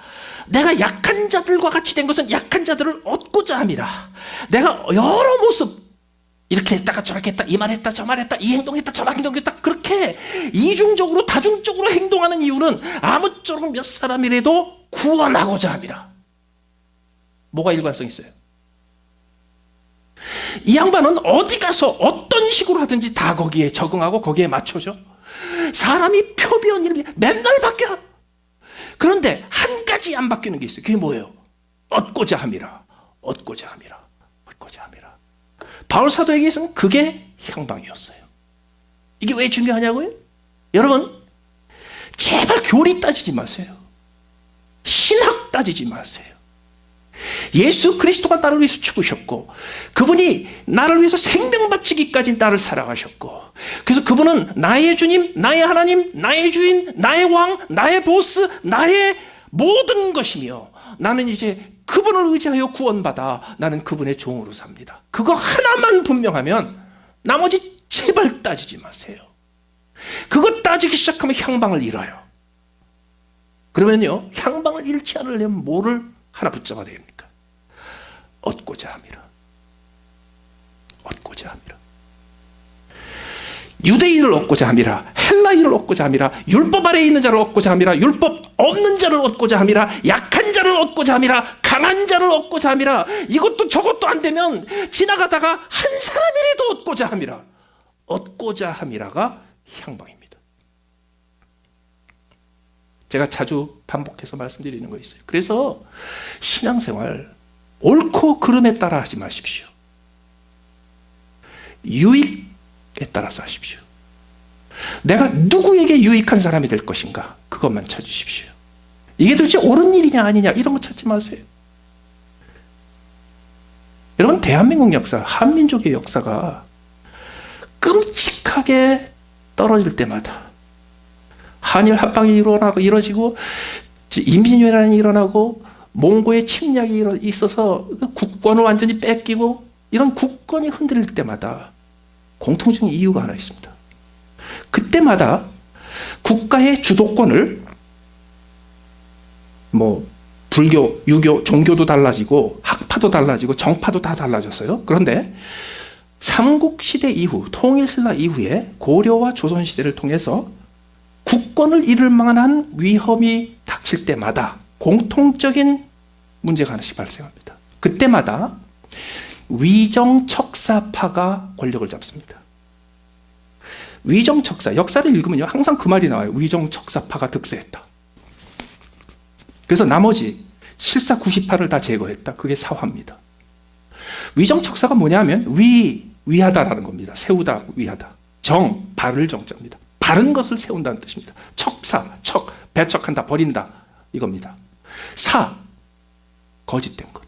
내가 약한 자들과 같이 된 것은 약한 자들을 얻고자 함이라. 내가 여러 모습, 이렇게 했다가 저렇게 했다, 이 말했다 저 말했다, 이 행동했다 저 행동했다, 그렇게 이중적으로 다중적으로 행동하는 이유는 아무쪼록 몇 사람이라도 구원하고자 함이라. 뭐가 일관성 있어요? 이 양반은 어디 가서 어떤 식으로 하든지 다 거기에 적응하고 거기에 맞춰져. 사람이 표변 일비 맨날 바뀌어. 그런데 한 가지 안 바뀌는 게 있어요. 그게 뭐예요? 얻고자 함이라. 얻고자 함이라. 얻고자 함이라. 바울사도에게서는 그게 향방이었어요. 이게 왜 중요하냐고요? 여러분, 제발 교리 따지지 마세요. 신학 따지지 마세요. 예수 그리스도가 나를 위해서 죽으셨고, 그분이 나를 위해서 생명 바치기까지 나를 사랑하셨고, 그래서 그분은 나의 주님, 나의 하나님, 나의 주인, 나의 왕, 나의 보스, 나의 모든 것이며, 나는 이제 그분을 의지하여 구원받아 나는 그분의 종으로 삽니다. 그거 하나만 분명하면 나머지 제발 따지지 마세요. 그거 따지기 시작하면 향방을 잃어요. 그러면요, 향방을 잃지 않으려면 뭐를 하나 붙잡아야 됩니까? 얻고자 함이라. 얻고자 함이라. 유대인을 얻고자 함이라. 헬라인을 얻고자 함이라. 율법 아래에 있는 자를 얻고자 함이라. 율법 없는 자를 얻고자 함이라. 약한 자를 얻고자 함이라. 강한 자를 얻고자 함이라. 이것도 저것도 안 되면 지나가다가 한 사람이라도 얻고자 함이라. 얻고자 함이라가 향방입니다. 제가 자주 반복해서 말씀드리는 거 있어요. 그래서 신앙생활 옳고 그름에 따라 하지 마십시오. 유익에 따라서 하십시오. 내가 누구에게 유익한 사람이 될 것인가, 그것만 찾으십시오. 이게 도대체 옳은 일이냐 아니냐 이런 거 찾지 마세요. 여러분, 대한민국 역사, 한민족의 역사가 끔찍하게 떨어질 때마다 한일 합방이 이루어지고 인민유난이 일어나고 몽고의 침략이 있어서 국권을 완전히 뺏기고 이런 국권이 흔들릴 때마다 공통적인 이유가 하나 있습니다. 그때마다 국가의 주도권을 불교, 유교, 종교도 달라지고 학파도 달라지고 정파도 다 달라졌어요. 그런데 삼국시대 이후, 통일신라 이후에 고려와 조선시대를 통해서 국권을 잃을 만한 위험이 닥칠 때마다 공통적인 문제가 하나씩 발생합니다. 그때마다 위정척사파가 권력을 잡습니다. 위정척사, 역사를 읽으면요 항상 그 말이 나와요. 위정척사파가 득세했다. 그래서 나머지 실사 98을 다 제거했다. 그게 사화입니다. 위정척사가 뭐냐면 위하다라는 겁니다. 세우다, 위하다. 정, 바를 정자입니다. 바른 것을 세운다는 뜻입니다. 척사, 배척한다, 버린다 이겁니다. 사, 거짓된 것.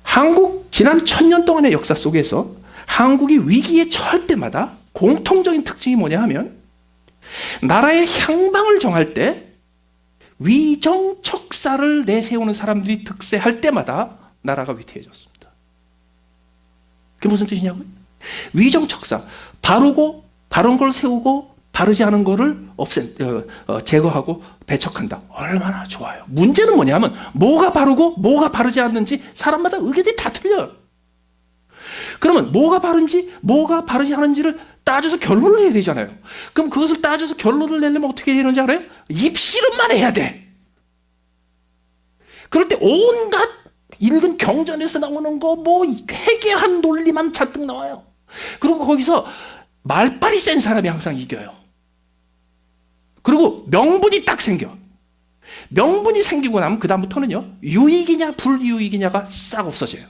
한국 지난 1000년 동안의 역사 속에서 한국이 위기에 처할 때마다 공통적인 특징이 뭐냐 하면 나라의 향방을 정할 때 위정척사를 내세우는 사람들이 득세할 때마다 나라가 위태해졌습니다. 그게 무슨 뜻이냐고요? 위정척사, 바른 걸 세우고 바르지 않은 거를 제거하고 배척한다. 얼마나 좋아요. 문제는 뭐냐면 뭐가 바르고 뭐가 바르지 않는지 사람마다 의견이 다 틀려요. 그러면 뭐가 바른지 뭐가 바르지 않은지를 따져서 결론을 내야 되잖아요. 그럼 그것을 따져서 결론을 내려면 어떻게 되는지 알아요? 입씨름만 해야 돼. 그럴 때 온갖 읽은 경전에서 나오는 거 뭐 회개한 논리만 잔뜩 나와요. 그리고 거기서 말빨이 센 사람이 항상 이겨요. 그리고 명분이 딱 생겨. 명분이 생기고 나면 그 다음부터는요 유익이냐 불유익이냐가 싹 없어져요.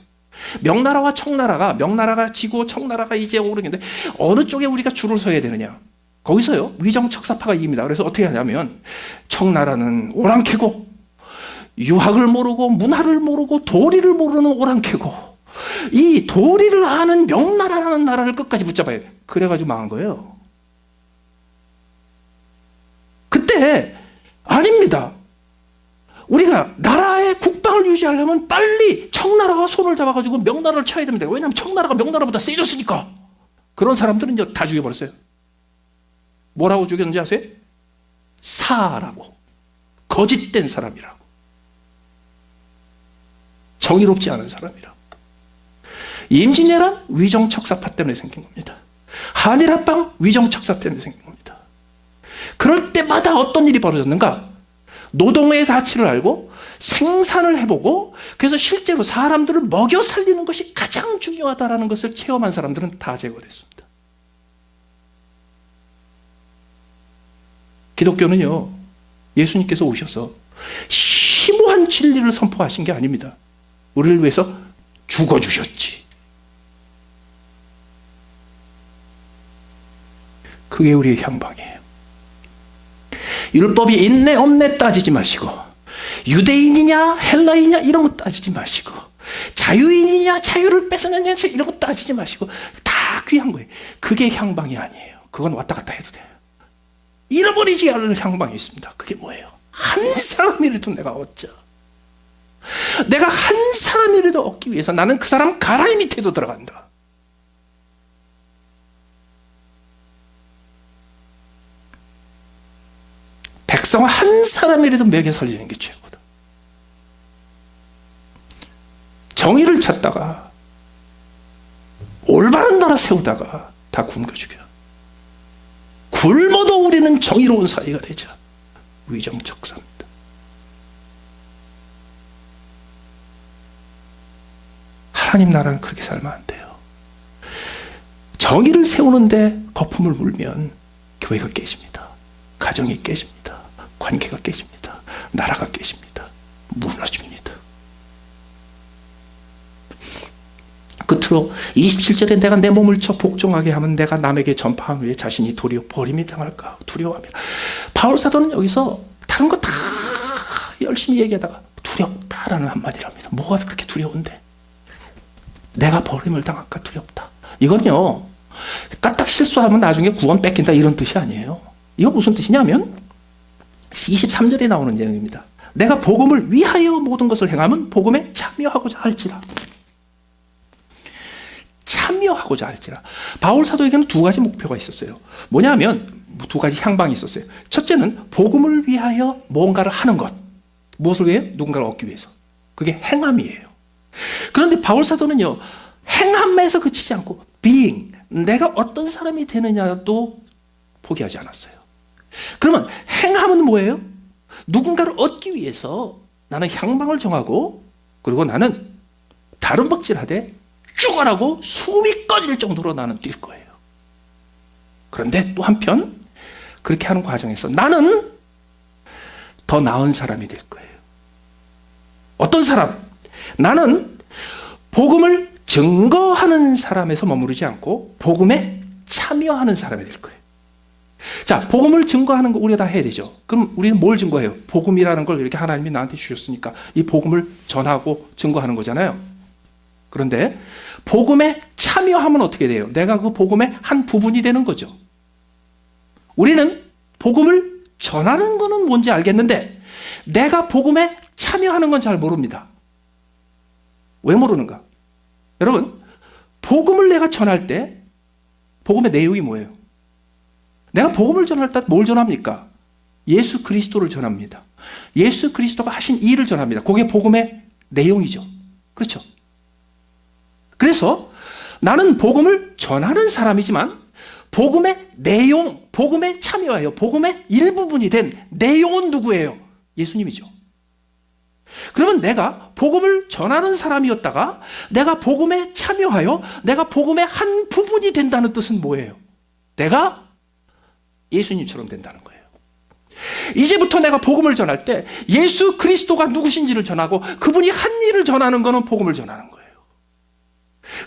명나라와 청나라가, 명나라가 지고 청나라가 이제 오르는데 어느 쪽에 우리가 줄을 서야 되느냐. 거기서요 위정척사파가 이깁니다. 그래서 어떻게 하냐면 청나라는 오랑캐고 유학을 모르고 문화를 모르고 도리를 모르는 오랑캐고 이 도리를 아는 명나라라는 나라를 끝까지 붙잡아요. 그래가지고 망한 거예요. 그때 아닙니다. 우리가 나라의 국방을 유지하려면 빨리 청나라와 손을 잡아가지고 명나라를 쳐야 됩니다. 왜냐하면 청나라가 명나라보다 세졌으니까. 그런 사람들은 다 죽여버렸어요. 뭐라고 죽였는지 아세요? 사라고. 거짓된 사람이라고. 정의롭지 않은 사람이라고. 임진왜란 위정척사파 때문에 생긴 겁니다. 한일합방 위정척사 때문에 생긴 겁니다. 그럴 때마다 어떤 일이 벌어졌는가? 노동의 가치를 알고 생산을 해보고 그래서 실제로 사람들을 먹여 살리는 것이 가장 중요하다는 것을 체험한 사람들은 다 제거됐습니다. 기독교는요 예수님께서 오셔서 심오한 진리를 선포하신 게 아닙니다. 우리를 위해서 죽어주셨지. 그게 우리의 향방이에요. 율법이 있네 없네 따지지 마시고 유대인이냐 헬라인이냐 이런 거 따지지 마시고 자유인이냐 자유를 뺏어내냐 이런 거 따지지 마시고 다 귀한 거예요. 그게 향방이 아니에요. 그건 왔다 갔다 해도 돼요. 잃어버리지 않을 향방이 있습니다. 그게 뭐예요? 한 사람이라도 내가 얻자. 내가 한 사람이라도 얻기 위해서 나는 그 사람 가라이 밑에도 들어간다. 백성 한 사람이라도 먹여 살리는 게 최고다. 정의를 찾다가 올바른 나라 세우다가 다 굶겨 죽여. 굶어도 우리는 정의로운 사회가 되자. 위정척사입니다. 하나님 나라는 그렇게 살면 안 돼요. 정의를 세우는데 거품을 물면 교회가 깨집니다. 가정이 깨집니다. 관계가 깨집니다. 나라가 깨집니다. 무너집니다. 끝으로 27절에 내가 내 몸을 쳐 복종하게 하면 내가 남에게 전파한 후에 자신이 도리어 버림이 당할까 두려워합니다. 바울 사도는 여기서 다른 거 다 열심히 얘기하다가 두렵다라는 한마디를 합니다. 뭐가 그렇게 두려운데? 내가 버림을 당할까 두렵다. 이건요 까딱 실수하면 나중에 구원 뺏긴다 이런 뜻이 아니에요. 이거 무슨 뜻이냐면 23절에 나오는 내용입니다. 내가 복음을 위하여 모든 것을 행하면 복음에 참여하고자 할지라. 참여하고자 할지라. 바울 사도에게는 두 가지 목표가 있었어요. 뭐냐면 두 가지 향방이 있었어요. 첫째는 복음을 위하여 뭔가를 하는 것. 무엇을 위해? 누군가를 얻기 위해서. 그게 행함이에요. 그런데 바울 사도는요, 행함에서 그치지 않고 being, 내가 어떤 사람이 되느냐도 포기하지 않았어요. 그러면 행함은 뭐예요? 누군가를 얻기 위해서 나는 향방을 정하고, 그리고 나는 다른 박질하되 죽어라고 숨이 꺼질 정도로 나는 뛸 거예요. 그런데 또 한편 그렇게 하는 과정에서 나는 더 나은 사람이 될 거예요. 어떤 사람? 나는 복음을 증거하는 사람에서 머무르지 않고 복음에 참여하는 사람이 될 거예요. 자, 복음을 증거하는 거 우리가 다 해야 되죠. 그럼 우리는 뭘 증거해요? 복음이라는 걸 이렇게 하나님이 나한테 주셨으니까 이 복음을 전하고 증거하는 거잖아요. 그런데 복음에 참여하면 어떻게 돼요? 내가 그 복음의 한 부분이 되는 거죠. 우리는 복음을 전하는 거는 뭔지 알겠는데 내가 복음에 참여하는 건 잘 모릅니다. 왜 모르는가? 여러분, 복음을 내가 전할 때 복음의 내용이 뭐예요? 내가 복음을 전할 때 뭘 전합니까? 예수 그리스도를 전합니다. 예수 그리스도가 하신 일을 전합니다. 그게 복음의 내용이죠. 그렇죠? 그래서 나는 복음을 전하는 사람이지만 복음의 내용, 복음에 참여하여 복음의 일부분이 된 내용은 누구예요? 예수님이죠. 그러면 내가 복음을 전하는 사람이었다가 내가 복음에 참여하여 내가 복음의 한 부분이 된다는 뜻은 뭐예요? 내가 예수님처럼 된다는 거예요. 이제부터 내가 복음을 전할 때 예수 그리스도가 누구신지를 전하고 그분이 한 일을 전하는 것은 복음을 전하는 거예요.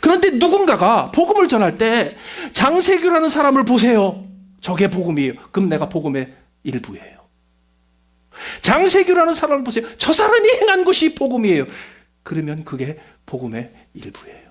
그런데 누군가가 복음을 전할 때 장세규라는 사람을 보세요. 저게 복음이에요. 그럼 내가 복음의 일부예요. 장세규라는 사람을 보세요. 저 사람이 행한 것이 복음이에요. 그러면 그게 복음의 일부예요.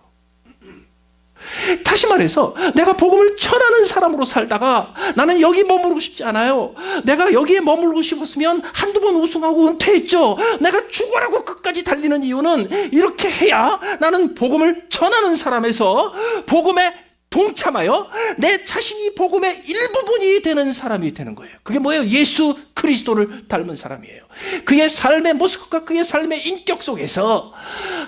다시 말해서 내가 복음을 전하는 사람으로 살다가 나는 여기 머무르고 싶지 않아요. 내가 여기에 머무르고 싶었으면 한두 번 우승하고 은퇴했죠. 내가 죽어라고 끝까지 달리는 이유는 이렇게 해야 나는 복음을 전하는 사람에서 복음에 동참하여 내 자신이 복음의 일부분이 되는 사람이 되는 거예요. 그게 뭐예요? 예수 그리스도를 닮은 사람이에요. 그의 삶의 모습과 그의 삶의 인격 속에서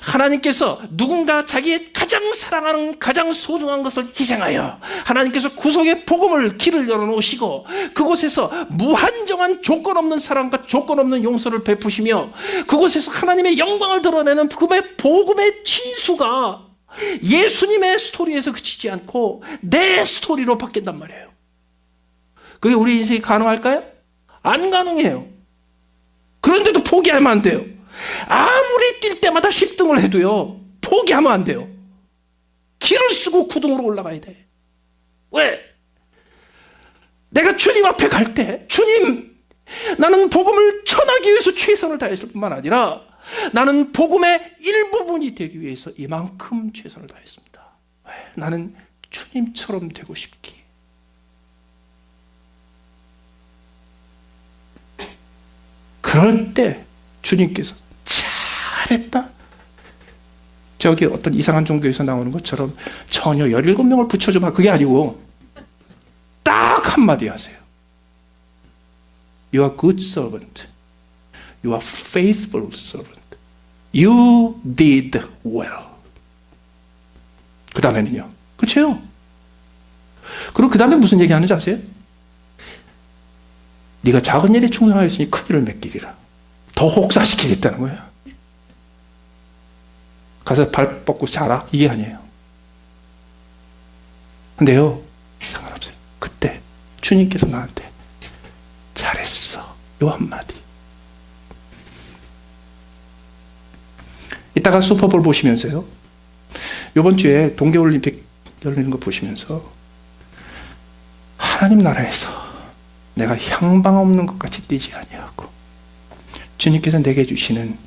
하나님께서 누군가 자기의 가장 사랑하는 가장 소중한 것을 희생하여 하나님께서 구속의 복음을 길을 열어놓으시고 그곳에서 무한정한 조건 없는 사랑과 조건 없는 용서를 베푸시며 그곳에서 하나님의 영광을 드러내는 그의 복음의 진수가 예수님의 스토리에서 그치지 않고 내 스토리로 바뀐단 말이에요. 그게 우리 인생이 가능할까요? 안 가능해요. 그런데도 포기하면 안 돼요. 아무리 뛸 때마다 10등을 해도요, 포기하면 안 돼요. 길을 쓰고 9등으로 올라가야 돼. 왜? 내가 주님 앞에 갈 때, 주님, 나는 복음을 전하기 위해서 최선을 다했을 뿐만 아니라 나는 복음의 일부분이 되기 위해서 이만큼 최선을 다했습니다. 왜? 나는 주님처럼 되고 싶기. 그럴 때 주님께서 잘했다. 저기 어떤 이상한 종교에서 나오는 것처럼 전혀 17명을 붙여줘봐. 그게 아니고 딱 한마디 하세요. You are good servant. You are faithful servant. You did well. 그 다음에는요. 그렇죠? 그리고 그 다음에 무슨 얘기하는지 아세요? 네가 작은 일에 충성하였으니 큰 일을 맺기리라. 더 혹사시키겠다는 거예요. 가서 발 뻗고 자라. 이게 아니에요. 근데요. 상관없어요. 그때 주님께서 나한테 잘했어. 요 한마디. 이따가 슈퍼볼 보시면서요. 이번 주에 동계올림픽 열리는 거 보시면서 하나님 나라에서 내가 향방 없는 것 같이 뛰지 아니하고 주님께서 내게 주시는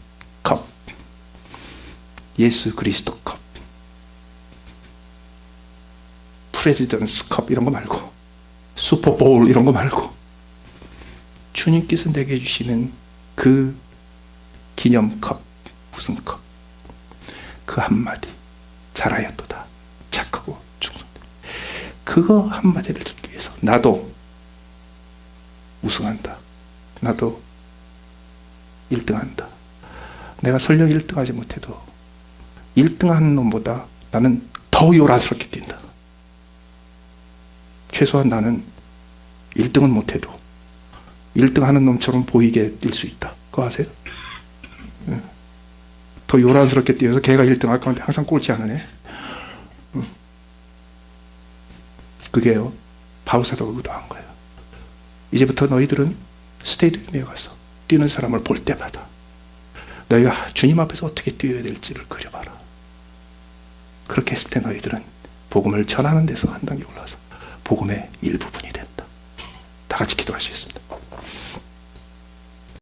컵, 예수 그리스도 컵, 프레지던스 컵 이런 거 말고 슈퍼볼 이런 거 말고 주님께서 내게 주시는 그 기념컵, 우승컵, 그 한마디 잘하였도다. 착하고 충성된 그거 한마디를 듣기 위해서 나도 우승한다. 나도 1등한다. 내가 설령 1등하지 못해도 1등하는 놈보다 나는 더 요란스럽게 뛴다. 최소한 나는 1등은 못해도 1등하는 놈처럼 보이게 뛸 수 있다. 그거 아세요? 더 요란스럽게 뛰어서 걔가 1등 할 건데 항상 꼴찌 하는 애. 그게요, 바울사도가 의도한 거예요. 이제부터 너희들은 스테디움에 가서 뛰는 사람을 볼 때마다 너희가 주님 앞에서 어떻게 뛰어야 될지를 그려봐라. 그렇게 했을 때 너희들은 복음을 전하는 데서 한 단계 올라와서 복음의 일부분이 된다. 다 같이 기도하시겠습니다.